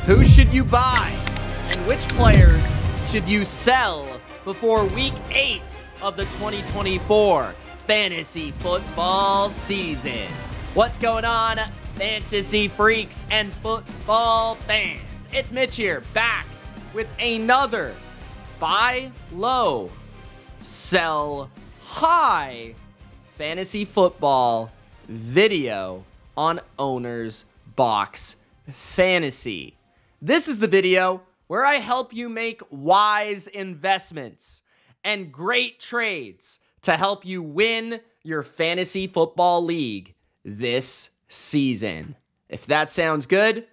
Who should you buy? And which players should you sell before Week 8 of the 2024 fantasy football season? What's going on, fantasy freaks and football fans? It's Mitch here, back with another buy low, sell high fantasy football video on OwnersBox Fantasy. This is the video where I help you make wise investments and great trades to help you win your fantasy football league this season. If that sounds good,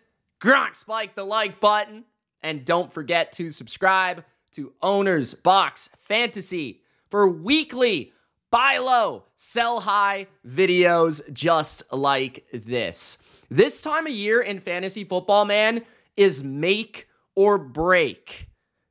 spike the like button and don't forget to subscribe to OwnersBox Fantasy for weekly buy low, sell high videos just like this. This time of year in fantasy football, man, is make or break.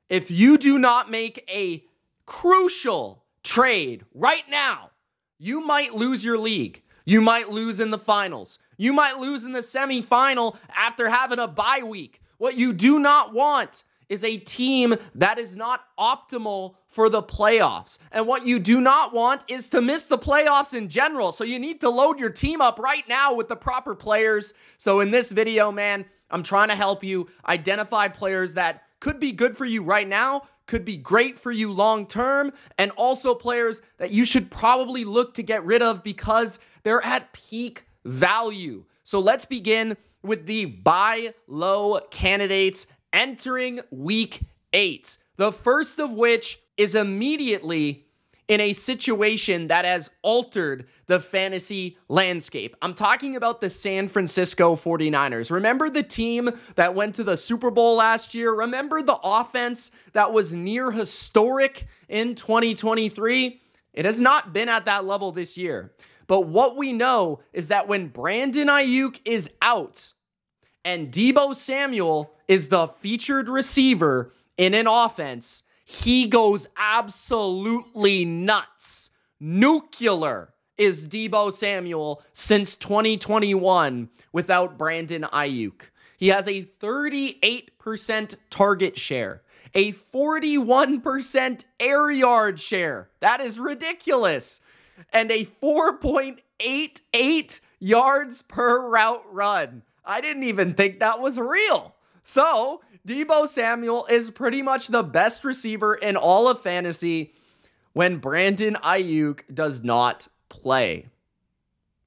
If you do not make a crucial trade right now, you might lose your league. You might lose in the finals. You might lose in the semifinal after having a bye week. What you do not want is a team that is not optimal for the playoffs. And what you do not want is to miss the playoffs in general. So you need to load your team up right now with the proper players. So in this video, man, I'm trying to help you identify players that could be good for you right now, could be great for you long term, and also players that you should probably look to get rid of because they're at peak value. So let's begin with the buy low candidates entering Week 8. The first of which is immediately in a situation that has altered the fantasy landscape. I'm talking about the San Francisco 49ers. Remember the team that went to the Super Bowl last year? Remember the offense that was near historic in 2023? It has not been at that level this year. But what we know is that when Brandon Ayuk is out and Deebo Samuel is the featured receiver in an offense, he goes absolutely nuts. Nuclear is Deebo Samuel since 2021 without Brandon Ayuk. He has a 38% target share, a 41% air yard share. That is ridiculous. And a 4.88 yards per route run. I didn't even think that was real. So, Deebo Samuel is pretty much the best receiver in all of fantasy when Brandon Ayuk does not play.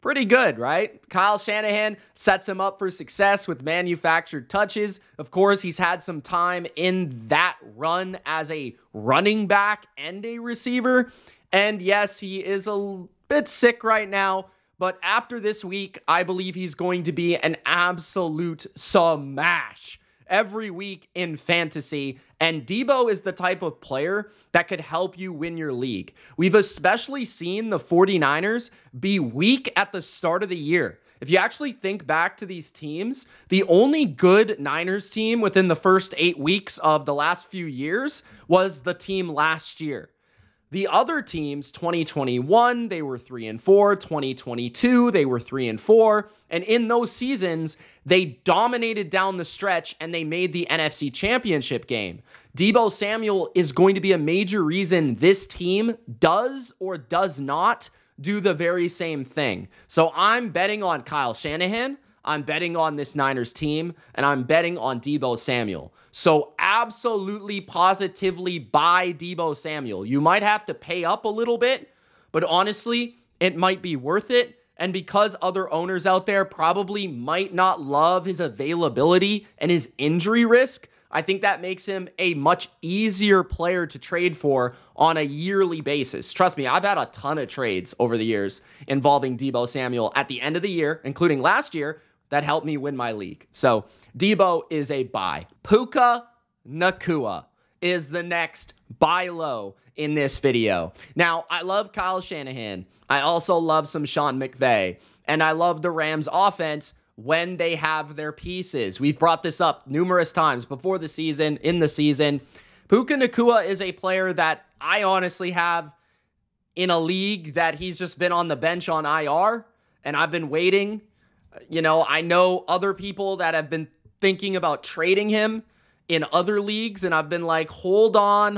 Pretty good, right? Kyle Shanahan sets him up for success with manufactured touches. Of course, he's had some time in that run as a running back and a receiver. And yes, he is a bit sick right now. But after this week, I believe he's going to be an absolute smash every week in fantasy, and Deebo is the type of player that could help you win your league. We've especially seen the 49ers be weak at the start of the year. If you actually think back to these teams, the only good Niners team within the first 8 weeks of the last few years was the team last year. The other teams, 2021, they were 3-4. 2022, they were 3-4. And in those seasons, they dominated down the stretch and they made the NFC Championship game. Deebo Samuel is going to be a major reason this team does or does not do the very same thing. So I'm betting on Kyle Shanahan. I'm betting on this Niners team, and I'm betting on Deebo Samuel. So absolutely, positively buy Deebo Samuel. You might have to pay up a little bit, but honestly, it might be worth it. And because other owners out there probably might not love his availability and his injury risk, I think that makes him a much easier player to trade for on a yearly basis. Trust me, I've had a ton of trades over the years involving Deebo Samuel at the end of the year, including last year, that helped me win my league. So Deebo is a buy. Puka Ngata is the next buy low in this video. Now, I love Kyle Shanahan. I also love some Sean McVay. And I love the Rams offense when they have their pieces. We've brought this up numerous times before the season, in the season. Puka Ngata is a player that I honestly have in a league that he's just been on the bench on IR, and I've been waiting. You know, I know other people that have been thinking about trading him in other leagues, and I've been like, hold on.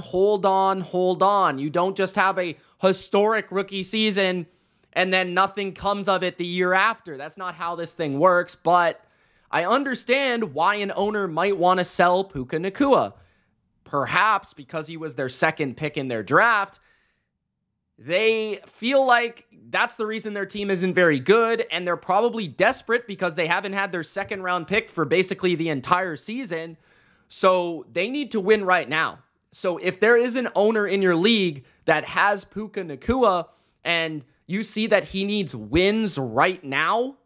You don't just have a historic rookie season and then nothing comes of it the year after. That's not how this thing works, but I understand why an owner might want to sell Puka Ngata. Perhaps because he was their second pick in their draft, they feel like that's the reason their team isn't very good, and they're probably desperate because they haven't had their second round pick for basically the entire season. So they need to win right now. So if there is an owner in your league that has Puka Ngata and you see that he needs wins right now,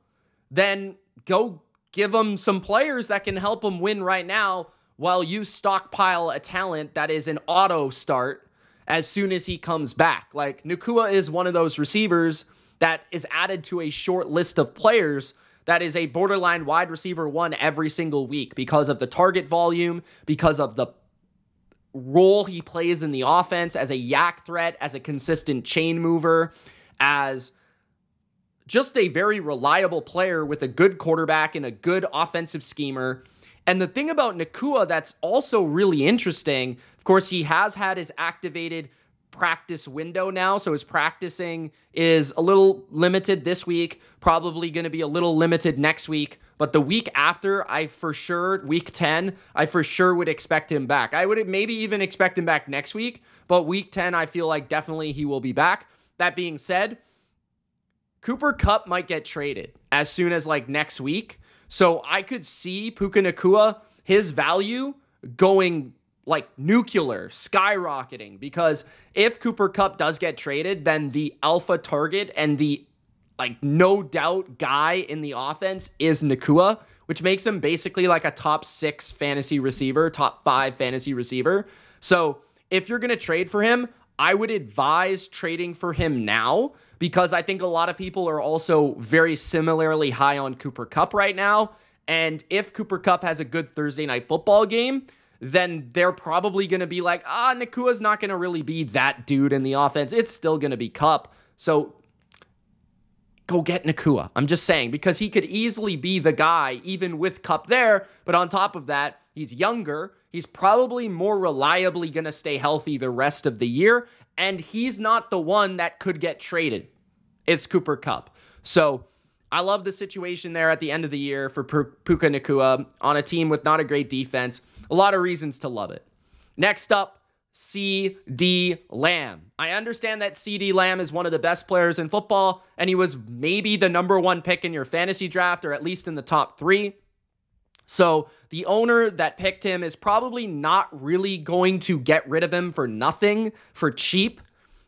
then go give him some players that can help him win right now while you stockpile a talent that is an auto start as soon as he comes back. Like, Ngata is one of those receivers that is added to a short list of players that is a borderline wide receiver one every single week because of the target volume, because of the role he plays in the offense as a yak threat, as a consistent chain mover, as just a very reliable player with a good quarterback and a good offensive schemer. And the thing about Ngata that's also really interesting, of course, he has had his activated practice window now, so his practicing is a little limited this week, probably going to be a little limited next week, but the week after, week 10, I for sure would expect him back. I would maybe even expect him back next week, but week 10, I feel like definitely he will be back. That being said, Cooper Kupp might get traded as soon as like next week, so I could see Puka Ngata, his value going like nuclear, skyrocketing, because if Cooper Kupp does get traded, then the alpha target and the like no doubt guy in the offense is Ngata, which makes him basically like a top 6 fantasy receiver, top 5 fantasy receiver. So if you're going to trade for him, I would advise trading for him now, because I think a lot of people are also very similarly high on Cooper Kupp right now. And if Cooper Kupp has a good Thursday night football game, then they're probably going to be like, Ngata's not going to really be that dude in the offense. It's still going to be Kupp. So go get Ngata. I'm just saying, because he could easily be the guy even with Kupp there. But on top of that, he's younger. He's probably more reliably going to stay healthy the rest of the year. And he's not the one that could get traded. It's Cooper Kupp. So I love the situation there at the end of the year for Puka Ngata on a team with not a great defense. A lot of reasons to love it. Next up, CeeDee Lamb. I understand that CeeDee Lamb is one of the best players in football, and he was maybe the number 1 pick in your fantasy draft, or at least in the top 3. So the owner that picked him is probably not really going to get rid of him for nothing, for cheap.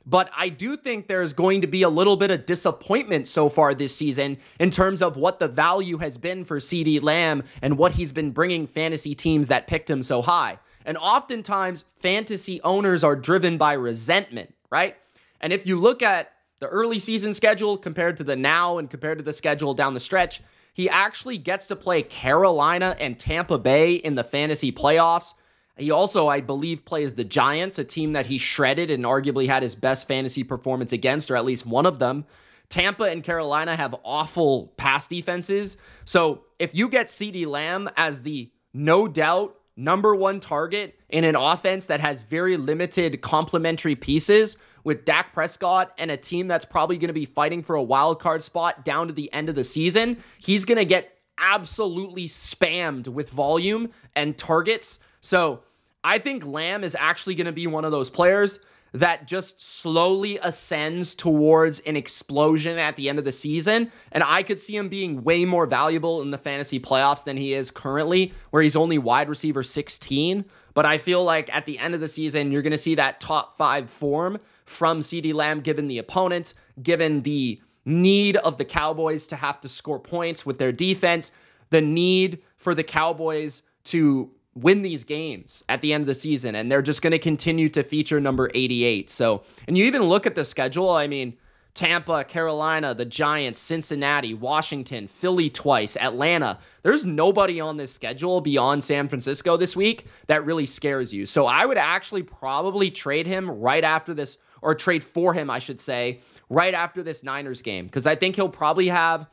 But I do think there's going to be a little bit of disappointment so far this season in terms of what the value has been for CeeDee Lamb and what he's been bringing fantasy teams that picked him so high. And oftentimes, fantasy owners are driven by resentment, right? And if you look at the early season schedule compared to the now and compared to the schedule down the stretch, he actually gets to play Carolina and Tampa Bay in the fantasy playoffs. He also, I believe, plays the Giants, a team that he shredded and arguably had his best fantasy performance against, or at least one of them. Tampa and Carolina have awful pass defenses. So if you get CeeDee Lamb as the no doubt number 1 target in an offense that has very limited complementary pieces with Dak Prescott and a team that's probably going to be fighting for a wild card spot down to the end of the season, he's going to get absolutely spammed with volume and targets. So I think Lamb is actually going to be one of those players that just slowly ascends towards an explosion at the end of the season. And I could see him being way more valuable in the fantasy playoffs than he is currently, where he's only wide receiver 16. But I feel like at the end of the season, you're going to see that top 5 form from CeeDee Lamb, given the opponent, given the need of the Cowboys to have to score points with their defense, the need for the Cowboys to win these games at the end of the season, and they're just going to continue to feature number 88. So, and you even look at the schedule, I mean, Tampa, Carolina, the Giants, Cincinnati, Washington, Philly twice, Atlanta. There's nobody on this schedule beyond San Francisco this week that really scares you. So I would actually probably trade him right after this, or trade for him, I should say, right after this Niners game, because I think he'll probably have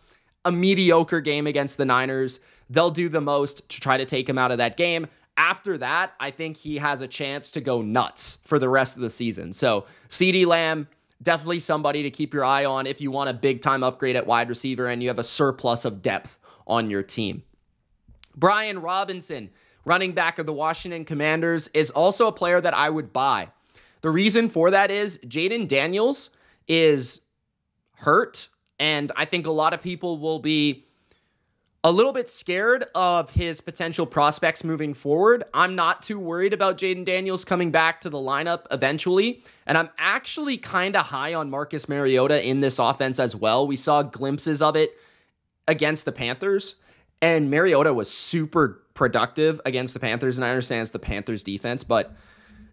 a mediocre game against the Niners, they'll do the most to try to take him out of that game. After that, I think he has a chance to go nuts for the rest of the season. So CeeDee Lamb, definitely somebody to keep your eye on if you want a big-time upgrade at wide receiver and you have a surplus of depth on your team. Brian Robinson, running back of the Washington Commanders, is also a player that I would buy. The reason for that is Jaden Daniels is hurt, and I think a lot of people will be a little bit scared of his potential prospects moving forward. I'm not too worried about Jaden Daniels coming back to the lineup eventually, and I'm actually kind of high on Marcus Mariota in this offense as well. We saw glimpses of it against the Panthers, and Mariota was super productive against the Panthers, and I understand it's the Panthers defense, but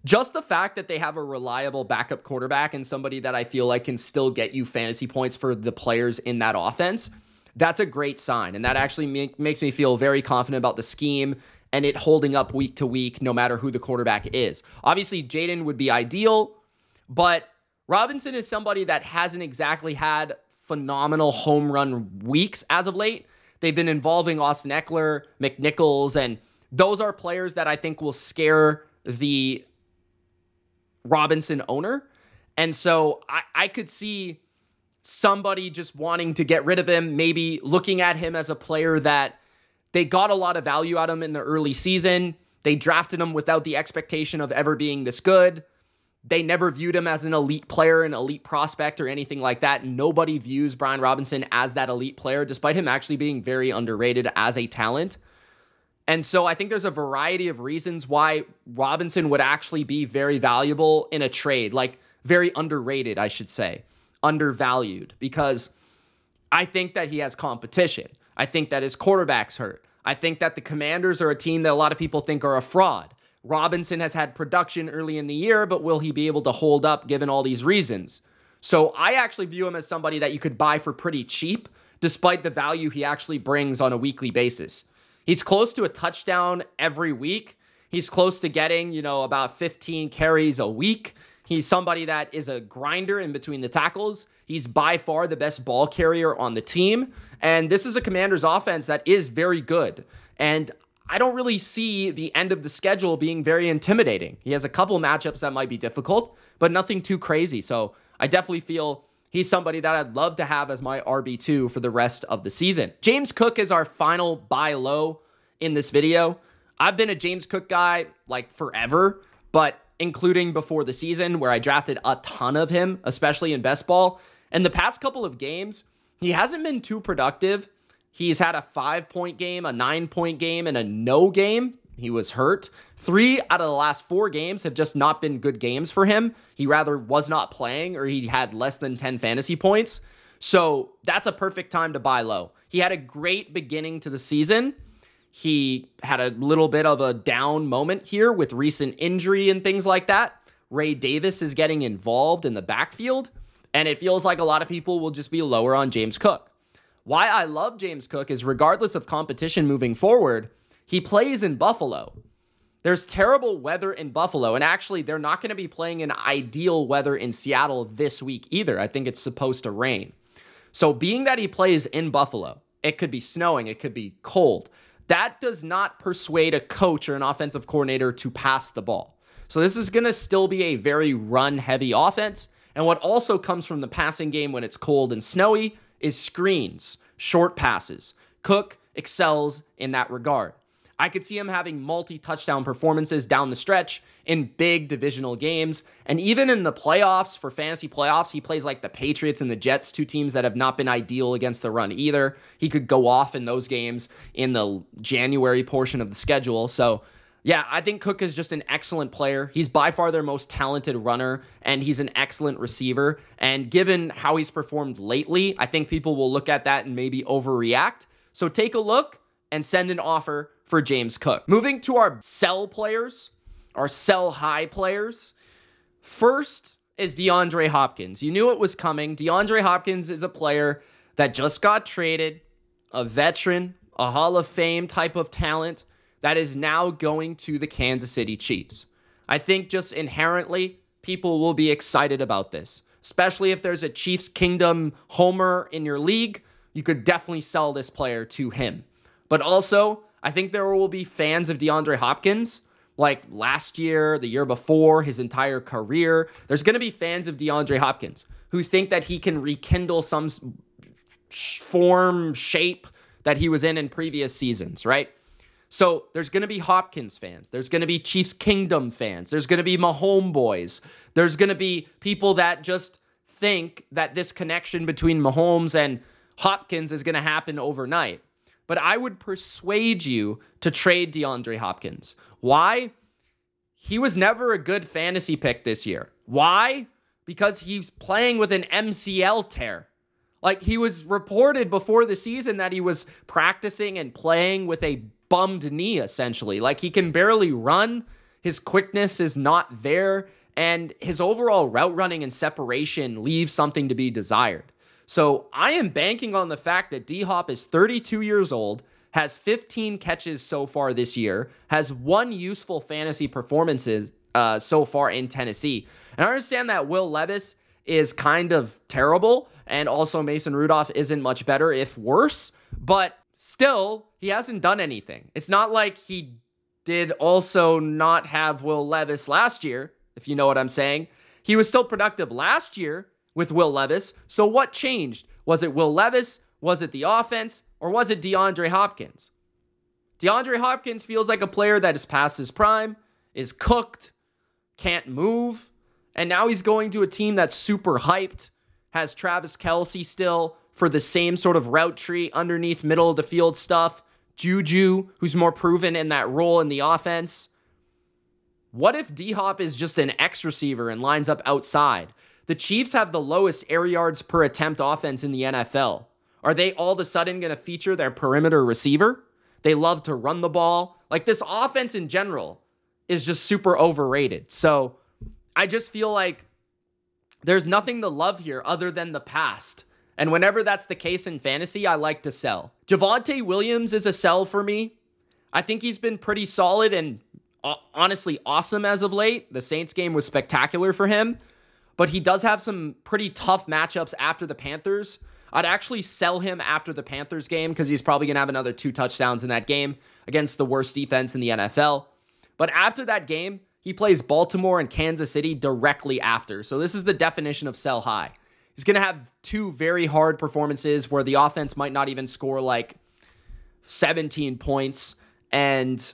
just the fact that they have a reliable backup quarterback and somebody that I feel like can still get you fantasy points for the players in that offense, that's a great sign. And that actually makes me feel very confident about the scheme and it holding up week to week, no matter who the quarterback is. Obviously, Jaden would be ideal, but Robinson is somebody that hasn't exactly had phenomenal home run weeks as of late. They've been involving Austin Eckler, McNichols, and those are players that I think will scare the Robinson owner. And so I could see somebody just wanting to get rid of him, maybe looking at him as a player that they got a lot of value out of him in the early season. They drafted him without the expectation of ever being this good. They never viewed him as an elite player, an elite prospect, or anything like that. Nobody views Brian Robinson as that elite player, despite him actually being very underrated as a talent. And so I think there's a variety of reasons why Robinson would actually be very valuable in a trade, like very underrated, I should say, undervalued, because I think that he has competition. I think that his quarterback's hurt. I think that the Commanders are a team that a lot of people think are a fraud. Robinson has had production early in the year, but will he be able to hold up given all these reasons? So I actually view him as somebody that you could buy for pretty cheap, despite the value he actually brings on a weekly basis. He's close to a touchdown every week. He's close to getting, about 15 carries a week. He's somebody that is a grinder in between the tackles. He's by far the best ball carrier on the team. And this is a Commanders offense that is very good. And I don't really see the end of the schedule being very intimidating. He has a couple matchups that might be difficult, but nothing too crazy. So I definitely feel he's somebody that I'd love to have as my RB2 for the rest of the season. James Cook is our final buy low in this video. I've been a James Cook guy like forever, but including before the season where I drafted a ton of him, especially in best ball. And the past couple of games, he hasn't been too productive. He's had a 5-point game, a 9-point game, and a no game. He was hurt. 3 out of the last 4 games have just not been good games for him. He rather was not playing, or he had less than 10 fantasy points. So that's a perfect time to buy low. He had a great beginning to the season. He had a little bit of a down moment here with recent injury and things like that. Ray Davis is getting involved in the backfield, and it feels like a lot of people will just be lower on James Cook. Why I love James Cook is regardless of competition moving forward, he plays in Buffalo. There's terrible weather in Buffalo, and actually they're not going to be playing in ideal weather in Seattle this week either. I think it's supposed to rain. So being that he plays in Buffalo, it could be snowing, it could be cold. That does not persuade a coach or an offensive coordinator to pass the ball. So this is going to still be a very run-heavy offense. And what also comes from the passing game when it's cold and snowy is screens, short passes. Cook excels in that regard. I could see him having multi-touchdown performances down the stretch in big divisional games. And even in the playoffs, for fantasy playoffs, he plays like the Patriots and the Jets, 2 teams that have not been ideal against the run either. He could go off in those games in the January portion of the schedule. So yeah, I think Cook is just an excellent player. He's by far their most talented runner, and he's an excellent receiver. And given how he's performed lately, I think people will look at that and maybe overreact. So take a look and send an offer for James Cook. Moving to our sell players, our sell high players. First is DeAndre Hopkins. You knew it was coming. DeAndre Hopkins is a player that just got traded, a veteran, a Hall of Fame type of talent that is now going to the Kansas City Chiefs. I think just inherently, people will be excited about this, especially if there's a Chiefs Kingdom homer in your league. you could definitely sell this player to him. But also, I think there will be fans of DeAndre Hopkins, like last year, the year before, his entire career. There's going to be fans of DeAndre Hopkins who think that he can rekindle some form, shape that he was in previous seasons, right? So there's going to be Hopkins fans. There's going to be Chiefs Kingdom fans. There's going to be Mahomes boys. There's going to be people that just think that this connection between Mahomes and Hopkins is going to happen overnight. But I would persuade you to trade DeAndre Hopkins. Why? He was never a good fantasy pick this year. Why? Because he's playing with an MCL tear. Like, he was reported before the season that he was practicing and playing with a bummed knee, essentially. Like, he can barely run. His quickness is not there. And his overall route running and separation leaves something to be desired. So I am banking on the fact that D-Hop is 32 years old, has 15 catches so far this year, has 1 useful fantasy performances so far in Tennessee. And I understand that Will Levis is kind of terrible, and also Mason Rudolph isn't much better, if worse, but still, he hasn't done anything. It's not like he did also not have Will Levis last year, if you know what I'm saying. He was still productive last year with Will Levis, so what changed? Was it Will Levis? Was it the offense? Or was it DeAndre Hopkins? DeAndre Hopkins feels like a player that is past his prime, is cooked, can't move, and now he's going to a team that's super hyped, has Travis Kelce still for the same sort of route tree underneath middle of the field stuff, Juju, who's more proven in that role in the offense. What if D-Hop is just an X receiver and lines up outside? The Chiefs have the lowest air yards per attempt offense in the NFL. Are they all of a sudden going to feature their perimeter receiver? They love to run the ball. Like, this offense in general is just super overrated. So I just feel like there's nothing to love here other than the past. And whenever that's the case in fantasy, I like to sell. Javonte Williams is a sell for me. I think he's been pretty solid and honestly awesome as of late. The Saints game was spectacular for him, but he does have some pretty tough matchups after the Panthers. I'd actually sell him after the Panthers game because he's probably going to have another 2 touchdowns in that game against the worst defense in the NFL. But after that game, he plays Baltimore and Kansas City directly after. So this is the definition of sell high. He's going to have 2 very hard performances where the offense might not even score like 17 points. And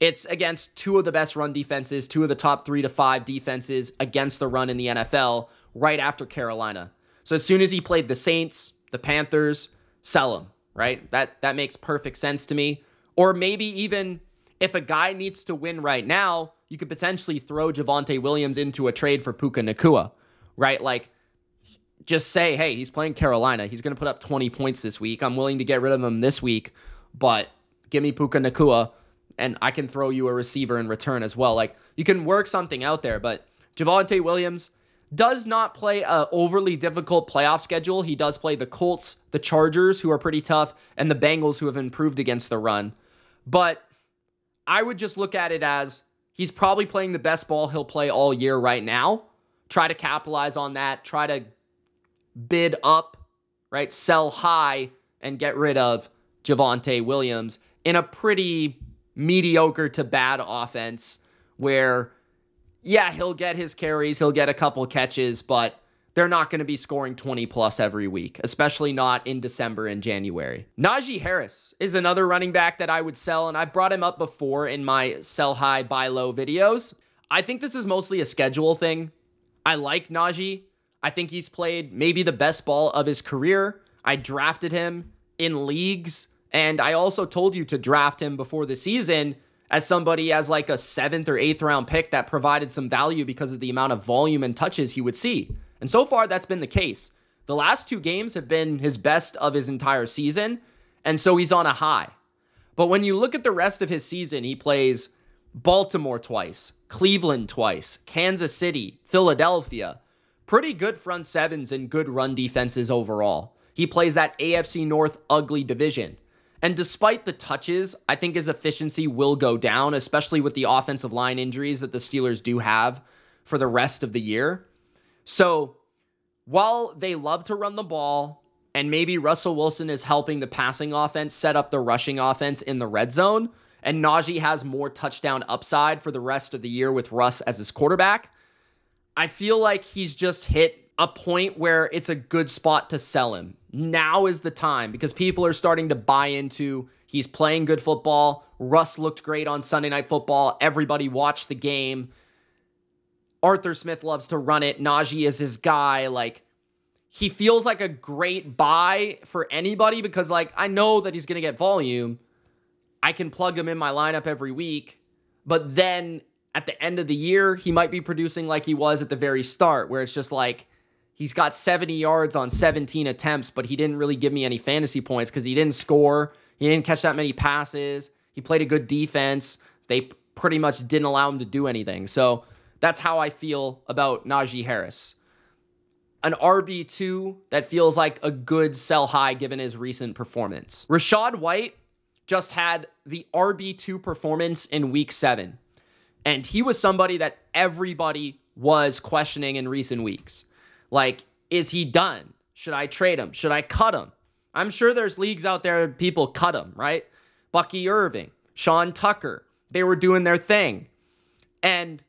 it's against 2 of the best run defenses, 2 of the top 3 to 5 defenses against the run in the NFL right after Carolina. So as soon as he played the Saints, the Panthers, sell him, right? That makes perfect sense to me. Or maybe even if a guy needs to win right now, you could potentially throw Javonte Williams into a trade for Puka Ngata, right? Like, just say, hey, he's playing Carolina. He's going to put up 20 points this week. I'm willing to get rid of him this week, but give me Puka Ngata, and I can throw you a receiver in return as well. Like, you can work something out there, but Javonte Williams does not play an overly difficult playoff schedule. He does play the Colts, the Chargers, who are pretty tough, and the Bengals, who have improved against the run. But I would just look at it as he's probably playing the best ball he'll play all year right now. Try to capitalize on that. Try to bid up, right? Sell high and get rid of Javonte Williams in a pretty mediocre to bad offense where, yeah, he'll get his carries, he'll get a couple catches, but they're not going to be scoring 20 plus every week, especially not in December and January. Naji Harris is another running back that I would sell, and I brought him up before in my sell high, buy low videos. I think this is mostly a schedule thing. I like Naji. I think he's played maybe the best ball of his career. I drafted him in leagues, and I also told you to draft him before the season as somebody as like a 7th or 8th round pick that provided some value because of the amount of volume and touches he would see. And so far, that's been the case. The last 2 games have been his best of his entire season, and so he's on a high. But when you look at the rest of his season, he plays Baltimore twice, Cleveland twice, Kansas City, Philadelphia. Pretty good front sevens and good run defenses overall. He plays that AFC North ugly division. And despite the touches, I think his efficiency will go down, especially with the offensive line injuries that the Steelers do have for the rest of the year. So while they love to run the ball, and maybe Russell Wilson is helping the passing offense set up the rushing offense in the red zone, and Najee has more touchdown upside for the rest of the year with Russ as his quarterback, I feel like he's just hit a point where it's a good spot to sell him. Now is the time, because people are starting to buy into he's playing good football. Russ looked great on Sunday Night Football. Everybody watched the game. Arthur Smith loves to run it. Najee is his guy. Like, he feels like a great buy for anybody because, like, I know that he's going to get volume. I can plug him in my lineup every week. But then at the end of the year, he might be producing like he was at the very start, where it's just like, he's got 70 yards on 17 attempts, but he didn't really give me any fantasy points because he didn't score. He didn't catch that many passes. He played a good defense. They pretty much didn't allow him to do anything. So that's how I feel about Naji Harris. An RB2 that feels like a good sell high given his recent performance. Rashad White just had the RB2 performance in week 7. And he was somebody that everybody was questioning in recent weeks. Like, is he done? Should I trade him? Should I cut him? I'm sure there's leagues out there that people cut him, right? Bucky Irving, Sean Tucker, they were doing their thing. And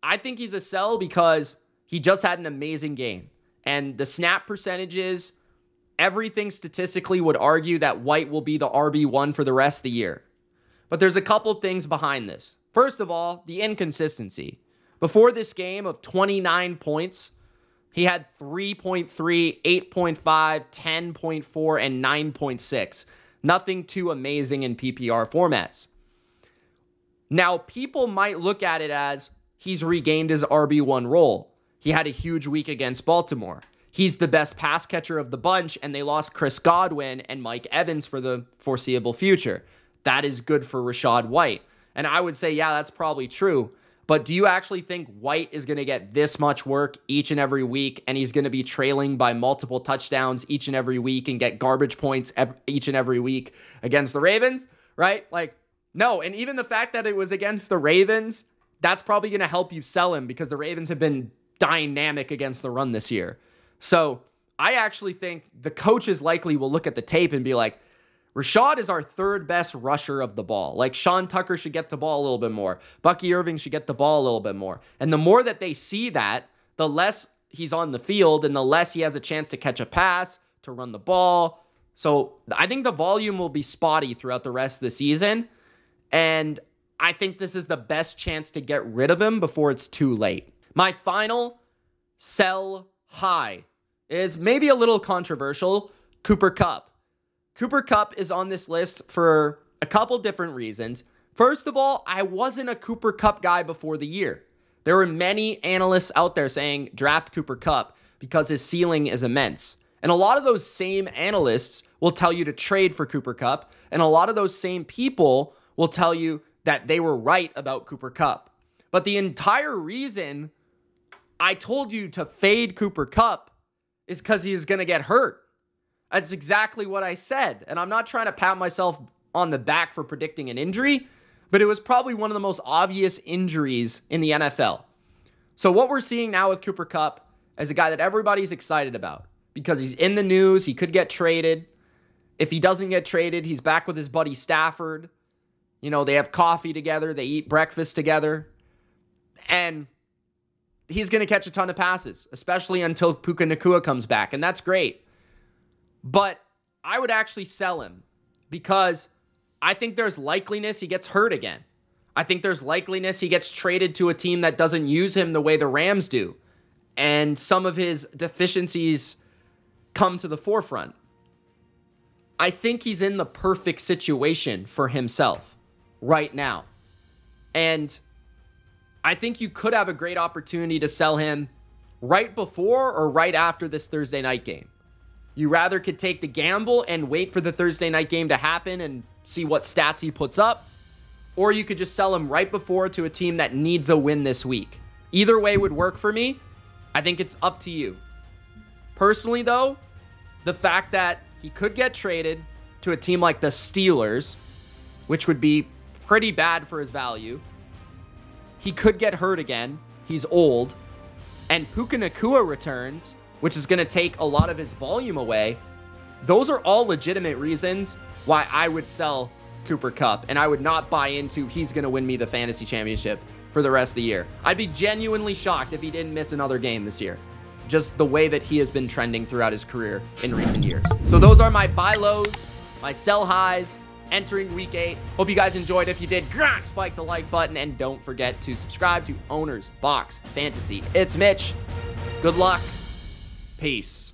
I think he's a sell because he just had an amazing game. And the snap percentages, everything statistically would argue that White will be the RB1 for the rest of the year. But there's a couple things behind this. First of all, the inconsistency. Before this game of 29 points, he had 3.3, 8.5, 10.4, and 9.6. Nothing too amazing in PPR formats. Now, people might look at it as he's regained his RB1 role. He had a huge week against Baltimore. He's the best pass catcher of the bunch, and they lost Chris Godwin and Mike Evans for the foreseeable future. That is good for Rashad White. And I would say, yeah, that's probably true. But do you actually think White is going to get this much work each and every week, and he's going to be trailing by multiple touchdowns each and every week and get garbage points each and every week against the Ravens, right? Like, no. And even the fact that it was against the Ravens, that's probably going to help you sell him because the Ravens have been dynamic against the run this year. So I actually think the coaches likely will look at the tape and be like, Rashad is our third best rusher of the ball. Like, Sean Tucker should get the ball a little bit more. Bucky Irving should get the ball a little bit more. And the more that they see that, the less he's on the field and the less he has a chance to catch a pass, to run the ball. So I think the volume will be spotty throughout the rest of the season. And I think this is the best chance to get rid of him before it's too late. My final sell high is maybe a little controversial, Cooper Kupp. Cooper Kupp is on this list for a couple different reasons. First of all, I wasn't a Cooper Kupp guy before the year. There were many analysts out there saying draft Cooper Kupp because his ceiling is immense. And a lot of those same analysts will tell you to trade for Cooper Kupp. And a lot of those same people will tell you that they were right about Cooper Kupp. But the entire reason I told you to fade Cooper Kupp is because he is going to get hurt. That's exactly what I said. And I'm not trying to pat myself on the back for predicting an injury, but it was probably one of the most obvious injuries in the NFL. So what we're seeing now with Cooper Kupp is a guy that everybody's excited about because he's in the news. He could get traded. If he doesn't get traded, he's back with his buddy Stafford. You know, they have coffee together. They eat breakfast together. And he's going to catch a ton of passes, especially until Puka Ngata comes back. And that's great. But I would actually sell him because I think there's likeliness he gets hurt again. I think there's likeliness he gets traded to a team that doesn't use him the way the Rams do. And some of his deficiencies come to the forefront. I think he's in the perfect situation for himself right now. And I think you could have a great opportunity to sell him right before or right after this Thursday night game. You rather could take the gamble and wait for the Thursday night game to happen and see what stats he puts up, or you could just sell him right before to a team that needs a win this week. Either way would work for me. I think it's up to you. Personally, though, the fact that he could get traded to a team like the Steelers, which would be pretty bad for his value. He could get hurt again. He's old. And Puka Ngata returns, which is going to take a lot of his volume away. those are all legitimate reasons why I would sell Cooper Kupp, and I would not buy into he's going to win me the fantasy championship for the rest of the year. I'd be genuinely shocked if he didn't miss another game this year. Just the way that he has been trending throughout his career in recent years. So those are my buy lows, my sell highs entering week 8. Hope you guys enjoyed. If you did, spike the like button, and don't forget to subscribe to Owner's Box Fantasy. It's Mitch. Good luck. Peace.